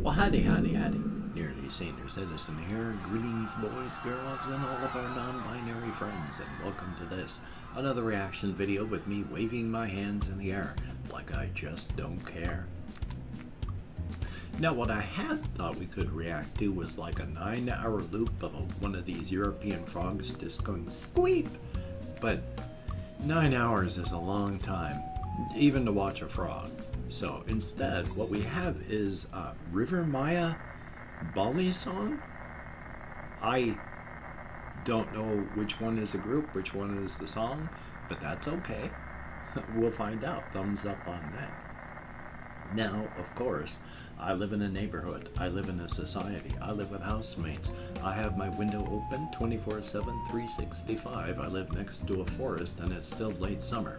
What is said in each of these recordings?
Well, howdy, howdy, howdy. Nearly Senior Citizen here. Greetings, boys, girls, and all of our non-binary friends, and welcome to this, another reaction video with me waving my hands in the air like I just don't care. Now, what I had thought we could react to was like a 9-hour loop of one of these European frogs just going squeep. But 9 hours is a long time, even to watch a frog. So instead, what we have is Rivermaya Balisong. I don't know which one is the group, which one is the song, but that's okay. We'll find out. Thumbs up on that. Now, of course, I live in a neighborhood. I live in a society. I live with housemates. I have my window open 24/7, 365. I live next to a forest and it's still late summer.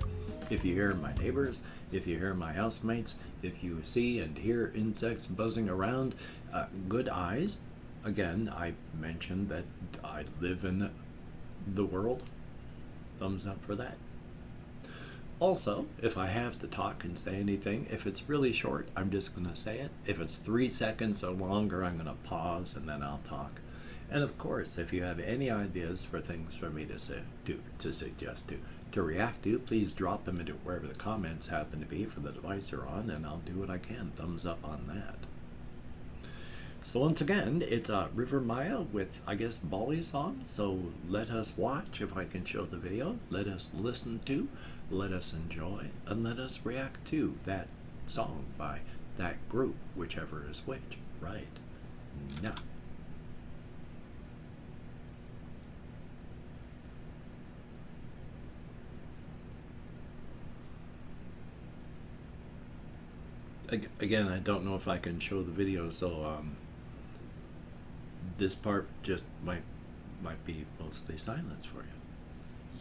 If you hear my neighbors, if you hear my housemates, if you see and hear insects buzzing around, good eyes. Again, I mentioned that I live in the world. Thumbs up for that. Also, if I have to talk and say anything, if it's really short, I'm just going to say it. If it's 3 seconds or longer, I'm going to pause and then I'll talk. And of course, if you have any ideas for things for me to suggest to react to, please drop them into wherever the comments happen to be for the device you're on, and I'll do what I can. Thumbs up on that. So once again, it's Rivermaya with, I guess, Balisong. So let us watch, if I can show the video. Let us listen to, let us enjoy, and let us react to that song by that group, whichever is which, right now. Again, I don't know if I can show the video, so this part just might be mostly silence for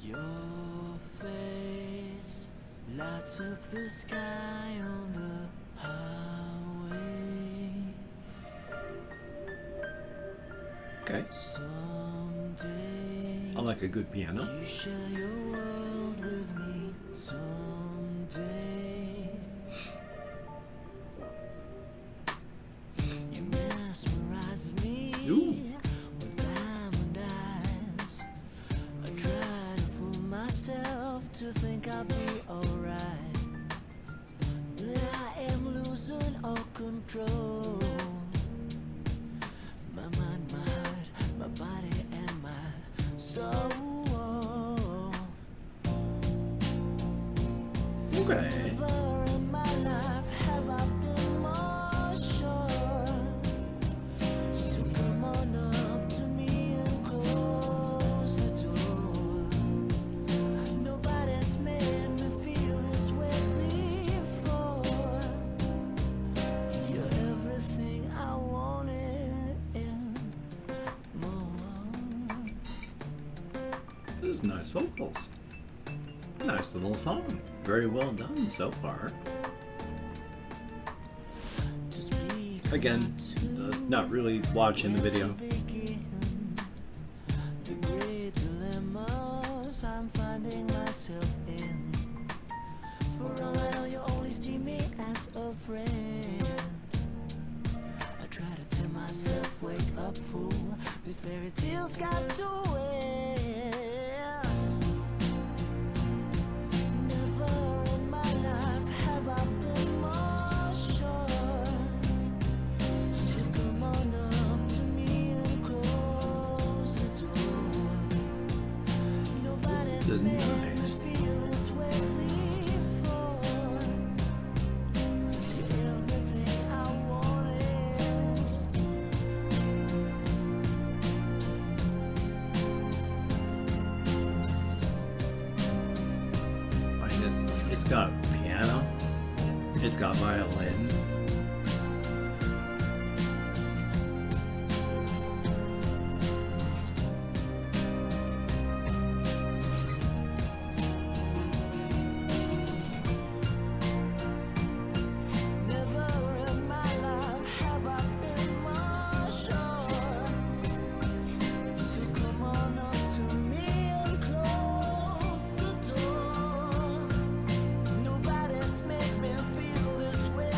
you. Your face lights up the sky on the highway. Okay. Someday I like a good piano. you share your world with me. Someday you mesmerize me. Ooh. With diamond eyes. I try to fool myself to think I'll be alright, but I am losing all control. My mind, my heart, my body, and my soul. Okay. Never in my life have I been more sure. So come on up to me and close the door. Nobody's made me feel this way before. You're everything I wanted and more. This is nice vocals. Nice little song. Very well done so far. Again, not really watching the video. The great dilemmas I'm finding myself in. For all I know, you only see me as a friend. I try to tell myself, wake up, fool. This fairy tale's got to end. Never in my life have I been more sure. So come on up to me and close the door. Nobody's made me feel this way before. You're everything I wanted. It's got piano. It's got violin. Never in my life have I been more sure. So come on up to me and close the door. Nobody's made me feel this way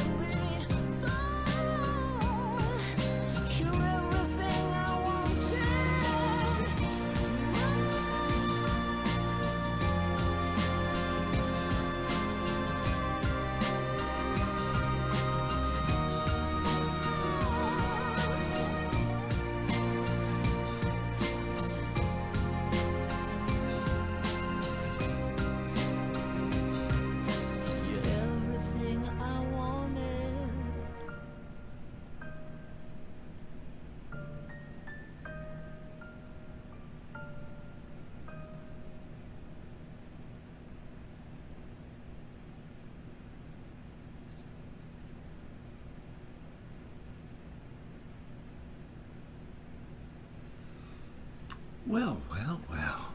Well, well, well.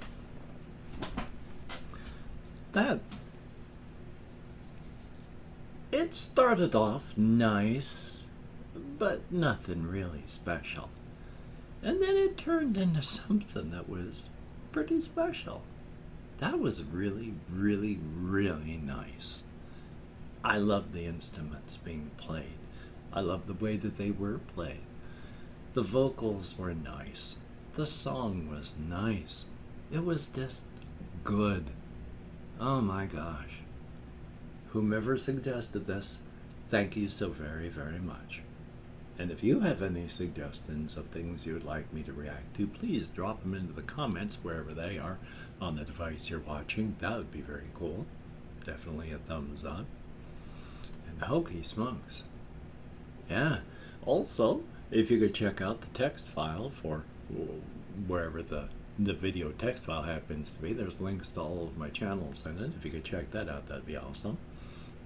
It started off nice, but nothing really special. And then it turned into something that was pretty special. That was really, really, really nice. I love the instruments being played. I love the way that they were played. The vocals were nice. The song was nice. It was just good. Oh my gosh. Whomever suggested this, thank you so very, very much. And if you have any suggestions of things you would like me to react to, please drop them into the comments wherever they are on the device you're watching. That would be very cool. Definitely a thumbs up. And hokey smokes. Yeah. Also, if you could check out the text file for wherever the video text file happens to be, there's links to all of my channels in it. If you could check that out, that'd be awesome.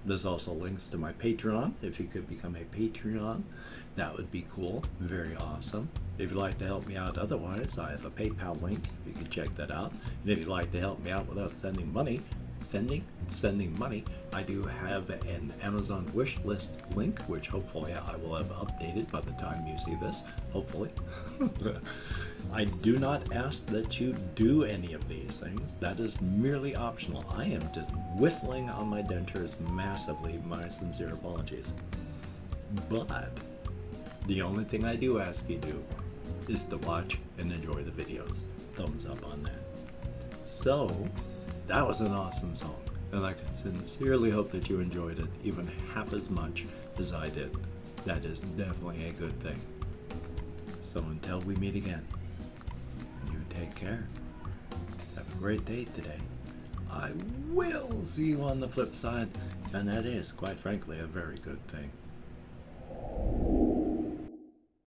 There's also links to my Patreon. If you could become a Patreon, that would be cool. Very awesome. If you'd like to help me out otherwise, I have a PayPal link. You can check that out. And if you'd like to help me out without sending money, I do have an Amazon wish list link, which hopefully I will have updated by the time you see this. Hopefully. I do not ask that you do any of these things. That is merely optional. I am just whistling on my dentures massively. My sincere apologies. But the only thing I do ask you to do is to watch and enjoy the videos. Thumbs up on that. So, that was an awesome song, and I can sincerely hope that you enjoyed it even half as much as I did. That is definitely a good thing. So until we meet again, you take care. Have a great day today. I will see you on the flip side, and that is, quite frankly, a very good thing.